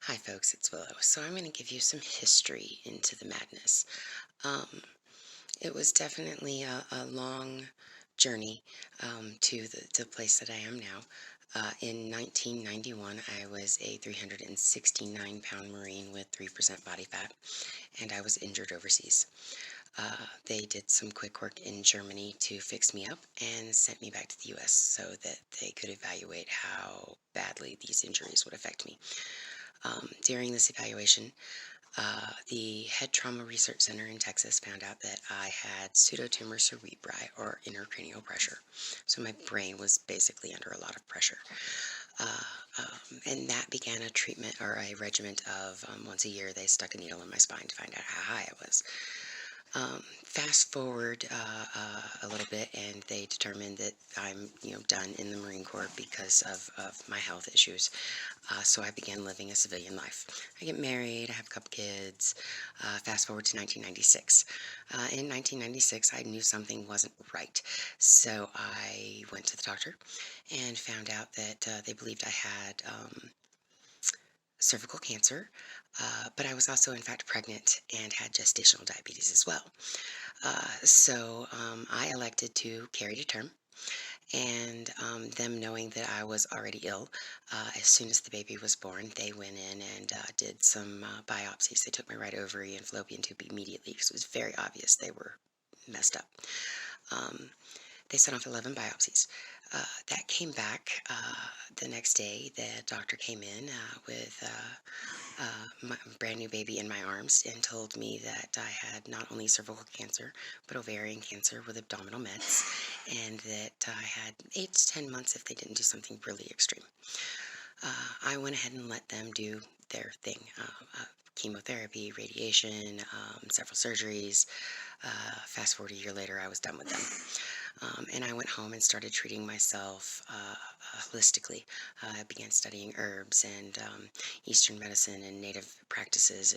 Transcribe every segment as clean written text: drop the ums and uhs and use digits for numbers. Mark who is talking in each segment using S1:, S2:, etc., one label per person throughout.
S1: Hi, folks, it's Willow. So, I'm going to give you some history into the madness. Um, it was definitely a long journey to the place that I am now. In 1991, I was a 369-pound Marine with 3% body fat, and I was injured overseas. They did some quick work in Germany to fix me up and sent me back to the US so that they could evaluate how badly these injuries would affect me. During this evaluation, the Head Trauma Research Center in Texas found out that I had pseudotumor cerebri, or intracranial pressure. So my brain was basically under a lot of pressure. And that began a treatment or a regimen of once a year they stuck a needle in my spine to find out how high I was. Fast forward a little bit, and they determined that I'm, done in the Marine Corps because of my health issues. So I began living a civilian life. I get married, I have a couple kids. Fast forward to 1996. In 1996, I knew something wasn't right. So I went to the doctor and found out that they believed I had cervical cancer, but I was also, in fact, pregnant and had gestational diabetes as well. So I elected to carry to term, and them knowing that I was already ill, as soon as the baby was born, they went in and did some biopsies. They took my right ovary and fallopian tube immediately because it was very obvious they were messed up. Um, they sent off 11 biopsies. That came back the next day. The doctor came in with my brand new baby in my arms and told me that I had not only cervical cancer, but ovarian cancer with abdominal mets, and that I had 8 to 10 months if they didn't do something really extreme. I went ahead and let them do their thing. Chemotherapy, radiation, several surgeries. Fast forward a year later, I was done with them. And I went home and started treating myself holistically. I began studying herbs and Eastern medicine and native practices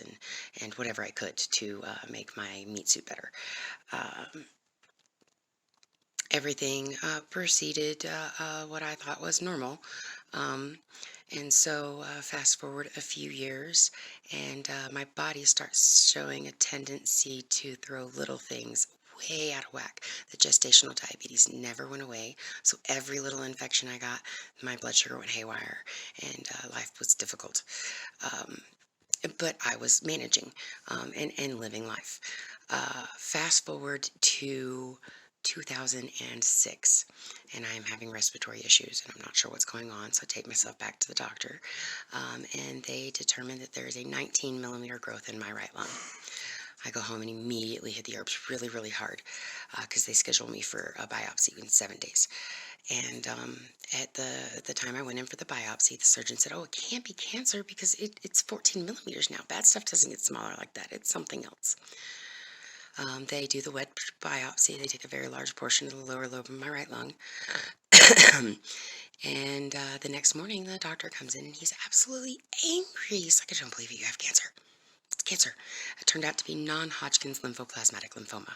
S1: and whatever I could to make my meat suit better. Um, Everything proceeded what I thought was normal. Um, and so, fast forward a few years, and my body starts showing a tendency to throw little things way out of whack. The gestational diabetes never went away, so every little infection I got, my blood sugar went haywire, and life was difficult. Um, but I was managing and living life. Fast forward to 2006, and I'm having respiratory issues, and I'm not sure what's going on, so I take myself back to the doctor, and they determine that there is a 19 millimeter growth in my right lung. I go home and immediately hit the herbs really, really hard because they schedule me for a biopsy in 7 days. And at the time I went in for the biopsy, the surgeon said, "Oh, it can't be cancer because it's 14 millimeters now. Bad stuff doesn't get smaller like that. It's something else." They do the wet biopsy. They take a very large portion of the lower lobe of my right lung. And the next morning, the doctor comes in and he's absolutely angry. He's like, "I don't believe it. You have cancer. It's cancer." It turned out to be non-Hodgkin's lymphoplasmatic lymphoma.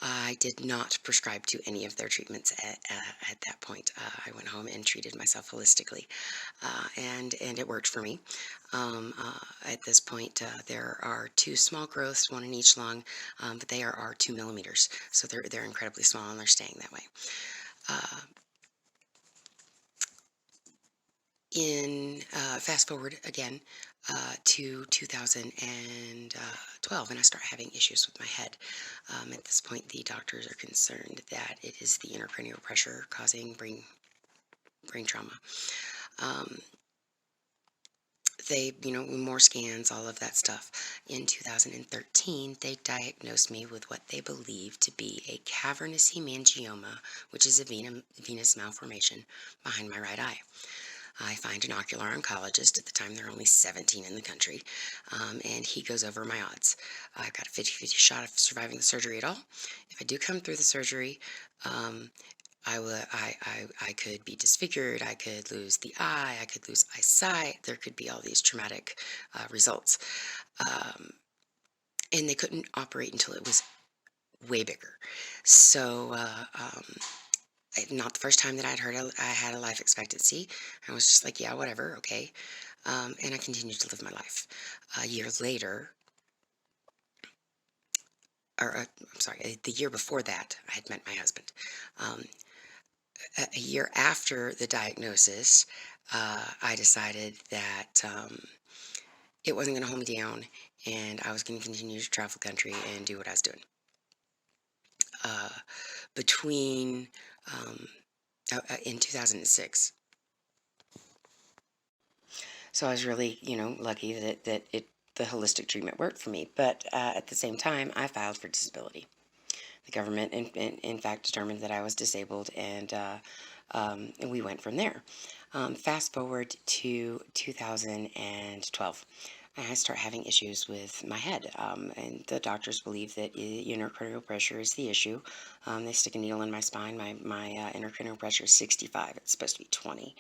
S1: I did not prescribe to any of their treatments at that point. I went home and treated myself holistically, and it worked for me. At this point, there are two small growths, one in each lung, but they are 2 millimeters, so they're incredibly small and they're staying that way. Uh, in Fast forward again to 2012, and I start having issues with my head. At this point, the doctors are concerned that it is the intracranial pressure causing brain trauma. Um, they, more scans, all of that stuff. In 2013, they diagnosed me with what they believe to be a cavernous hemangioma, which is a venous malformation behind my right eye. I find an ocular oncologist. At the time, there are only 17 in the country, and he goes over my odds. I've got a 50-50 shot of surviving the surgery at all. If I do come through the surgery, um, I could be disfigured, I could lose the eye, I could lose eyesight, there could be all these traumatic results. Um, and they couldn't operate until it was way bigger. So, not the first time that I had a life expectancy. I was just like, yeah, whatever, okay. and I continued to live my life. A year later, I'm sorry, the year before that, I had met my husband. Um, a year after the diagnosis, I decided that it wasn't going to hold me down, and I was going to continue to travel the country and do what I was doing. Uh, between in 2006. So I was really, lucky that the holistic treatment worked for me. But at the same time, I filed for disability. The government, in fact, determined that I was disabled, and we went from there. Fast forward to 2012. I start having issues with my head, and the doctors believe that intracranial pressure is the issue. They stick a needle in my spine. My intracranial pressure is 65. It's supposed to be 20.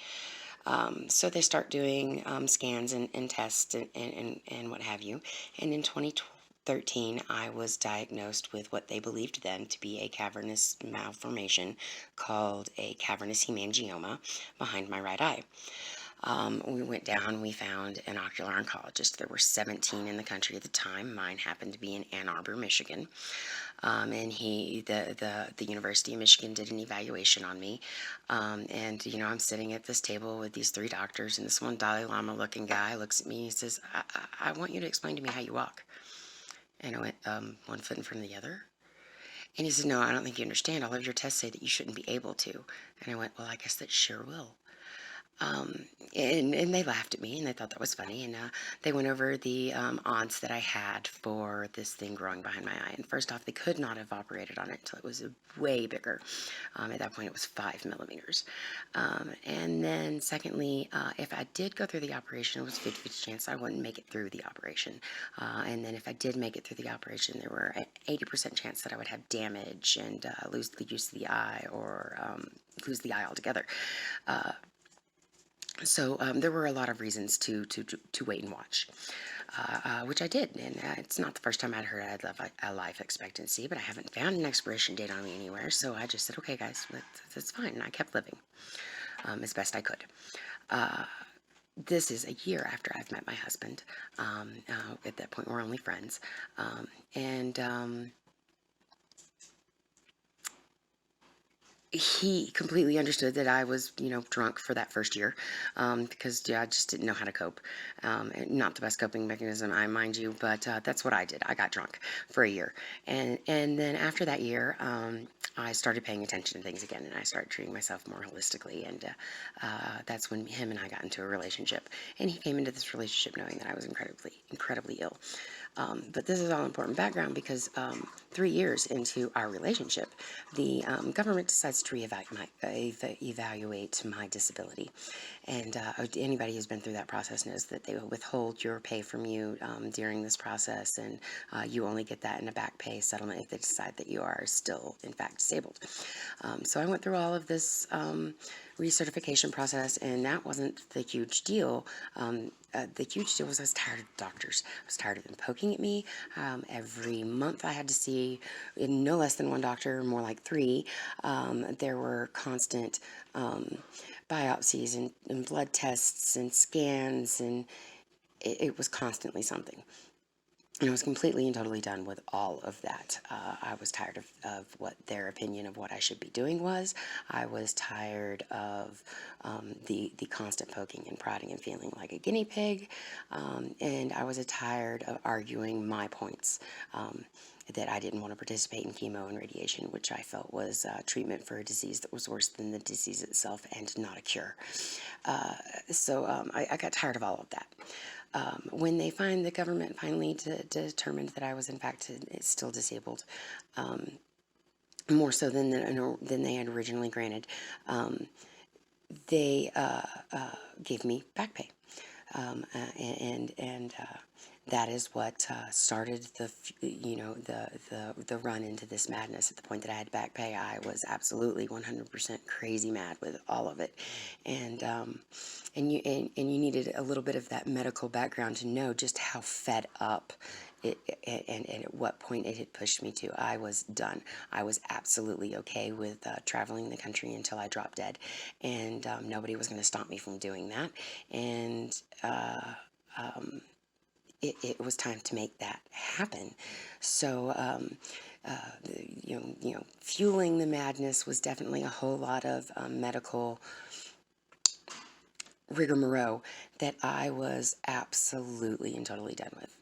S1: So they start doing scans and tests and what have you. And in 2013, I was diagnosed with what they believed then to be a cavernous malformation called a cavernous hemangioma behind my right eye. We went down, we found an ocular oncologist. There were 17 in the country at the time. Mine happened to be in Ann Arbor, Michigan. And the University of Michigan did an evaluation on me. And I'm sitting at this table with these three doctors, and this one Dalai Lama looking guy looks at me and he says, I want you to explain to me how you walk. And I went, one foot in front of the other. And he said, no, I don't think you understand. All of your tests say that you shouldn't be able to. And I went, well, I guess that sure will. Um, and they laughed at me and they thought that was funny. And they went over the odds that I had for this thing growing behind my eye. And first off, they could not have operated on it until it was way bigger. At that point, it was 5 millimeters. And then secondly, if I did go through the operation, it was 50-50 chance I wouldn't make it through the operation. And then if I did make it through the operation, there were an 80% chance that I would have damage and lose the use of the eye or lose the eye altogether. So there were a lot of reasons to wait and watch, which I did. And it's not the first time I'd heard I'd have a life expectancy, but I haven't found an expiration date on me anywhere. So I just said, okay, guys, that's fine. And I kept living as best I could. This is a year after I've met my husband. At that point, we're only friends. And he completely understood that I was, drunk for that first year, because I just didn't know how to cope. Not the best coping mechanism, I mind you, but that's what I did. I got drunk for a year, and then after that year, I started paying attention to things again, and I started treating myself more holistically, and that's when him and I got into a relationship, and he came into this relationship knowing that I was incredibly ill. But this is all important background because 3 years into our relationship, the government decides to evaluate my disability. And anybody who's been through that process knows that they will withhold your pay from you during this process, and you only get that in a back pay settlement if they decide that you are still, in fact, disabled. So I went through all of this recertification process, and that wasn't the huge deal. The huge deal was I was tired of doctors. I was tired of them poking at me. Every month I had to see no less than one doctor, more like three. There were constant biopsies and blood tests and scans, and it was constantly something. And I was completely and totally done with all of that. I was tired of what their opinion of what I should be doing was. I was tired of the constant poking and prodding and feeling like a guinea pig. And I was tired of arguing my points. That I didn't want to participate in chemo and radiation, which I felt was treatment for a disease that was worse than the disease itself and not a cure. So I got tired of all of that. When the government finally determined that I was in fact still disabled, more so than they had originally granted, they gave me back pay, and that is what started the run into this madness. At the point that I had back pay, I was absolutely 100% crazy mad with all of it, and you needed a little bit of that medical background to know just how fed up and at what point it had pushed me to. I was done. I was absolutely okay with traveling the country until I dropped dead, and nobody was going to stop me from doing that. And it was time to make that happen. So, fueling the madness was definitely a whole lot of medical rigmarole that I was absolutely and totally done with.